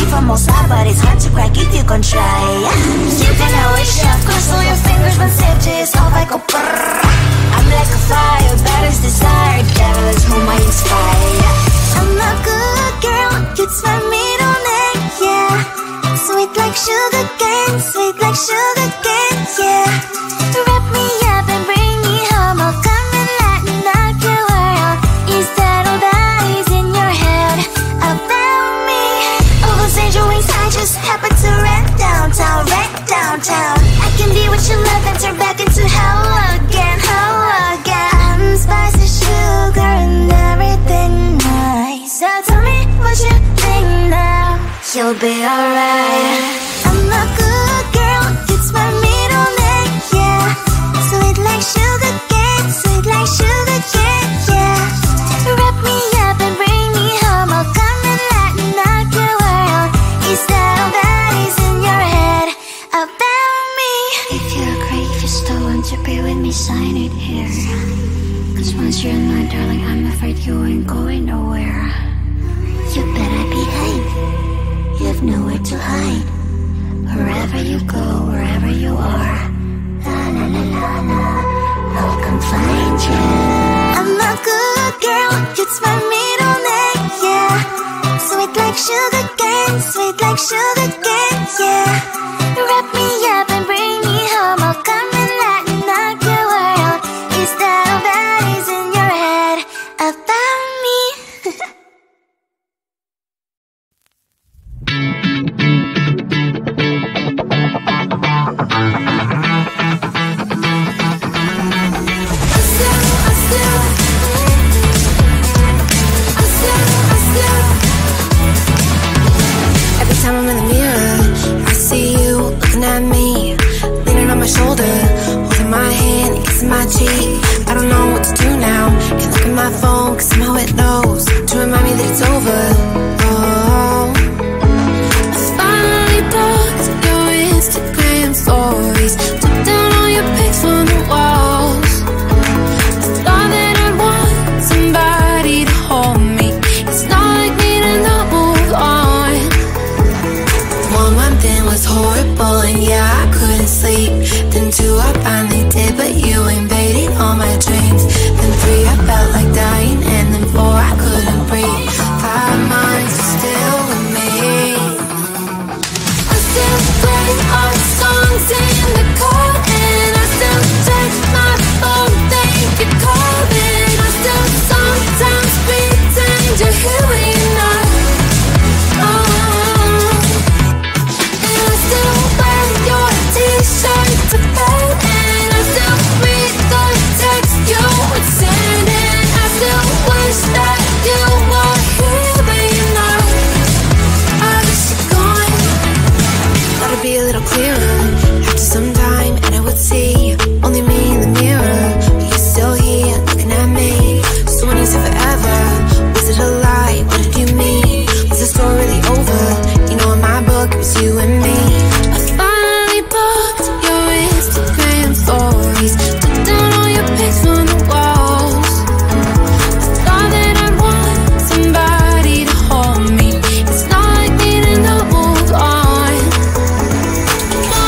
key from all sides, but it's hard to crack if you can try. You can always shove, cross all your fingers when safety is off, I go brrrr. I'm like a fire, bad as desire, devil is whom I inspire. I'm a good girl, you'd smell me on it, yeah. Sweet like sugar cane, sweet like sugar cane, yeah. Wrap me up and bring me home, I'll come and lighten up your world. Is that all that is in your head about me? All those angel wings I just happen to rent downtown, I can be what you love and turn back into hell again, I'm spicy sugar and everything nice. So tell me what you think now, you'll be alright. I'm a good girl, it's my middle name, yeah. Sweet like sugar cane, sweet like sugar cane, yeah. Wrap me up and bring me home, I'll come and lighten up your world. Is that all that is in your head about me? If you agree, if you still want to be with me, sign it here. Cause once you're mine, darling, I'm afraid you ain't going nowhere. You better behave, you have nowhere to hide. Wherever you go, wherever you are, la la la la la, I'll come find you. I'm a good girl, it's my middle name, yeah. Sweet like sugar cane, sweet like sugar cane, yeah. Wrap me up and bring me home, I'll come and lighten up your world. Is that all that is in your head about me? Every time I'm in the mirror, I see you looking at me, leaning on my shoulder, holding my hand and kissing my cheek. I don't know what to do now, can't look at my phone cause somehow it knows to remind me that it's over. Oh, I finally blocked your Instagram stories, took down all your pics from the walls. I thought that I'd want somebody to hold me, it's not like me to not move on. 1 month in was horrible and yeah, I couldn't sleep. Then 2 I finally did, but you invaded all my dreams. Then 3 I felt like dying, and then 4 I couldn't breathe. 5 months you're still with me. I still play our songs in the car, and I still check my phone, think you're calling. I still sometimes pretend you're here when you're not. And I still wear your t-shirt to bed, and I still read the text you would send, and I still wish that you were here but you're not. I wish you're gone. Thought it'd be a little clearer after some time, and I would see only me in the mirror, but you're still here looking at me. So when you said forever, was it a lie? What did you mean? Was the story really over? You know in my book it was you and me. I finally blocked your Instagram stories, took down all your pics from the walls. I thought that I'd want somebody to hold me, it's not like me to not move on. 1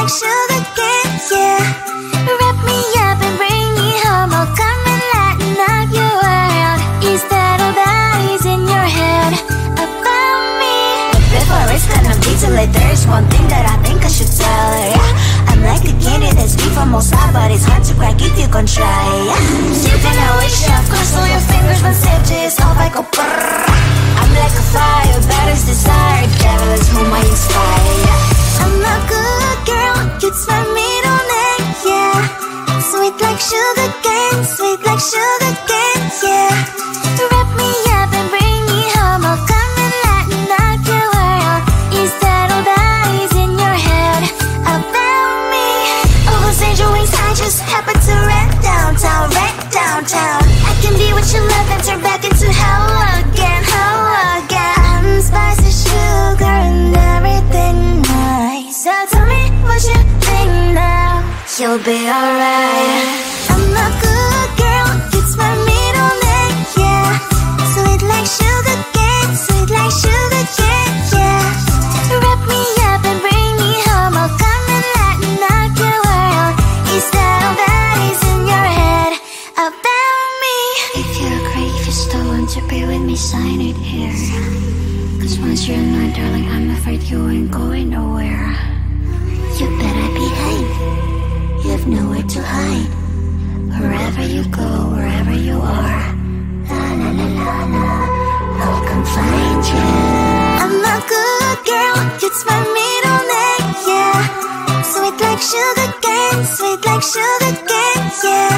like sugar cane, yeah. Wrap me up and bring me home, I'll come and lighten up your world. Is that all that is in your head about me? But before it's gonna be too late, there's one thing that I think I should tell her, yeah. I'm like a candy that's deep from outside, but it's hard to crack if you can try, yeah. You can always shove, cross all your fingers when safety is off, I go brrrr. I'm like a fire, that is desire, devil is whom I inspire, yeah. I'm a good girl, it's my middle name, yeah. Sweet like sugar cane, sweet like sugar cane, yeah. Wrap me up and bring me home, I'll come and lighten up your world. Is that all that is in your head about me? Oh, those angel wings, I just happen to rent downtown, rent downtown. I can be what you love and turn back into hell again, hell again. I'm spicy sugar and everything nice. So tell me what you think now, you'll be alright. I'm a good girl, it's my middle name, yeah. Sweet like sugar cane, sweet like sugar cane, yeah. Wrap me up and bring me home, I'll come and lighten up your world. Is that all that is in your head about me? If you're great, if you still want to be with me, sign it here. Cause once you're not, darling, I'm afraid you ain't going nowhere. You better behave, you have nowhere to hide. Wherever you go, wherever you are, la la la la la, I'll come find you. I'm a good girl, it's my middle name, yeah. Sweet like sugar cane, sweet like sugar cane, yeah.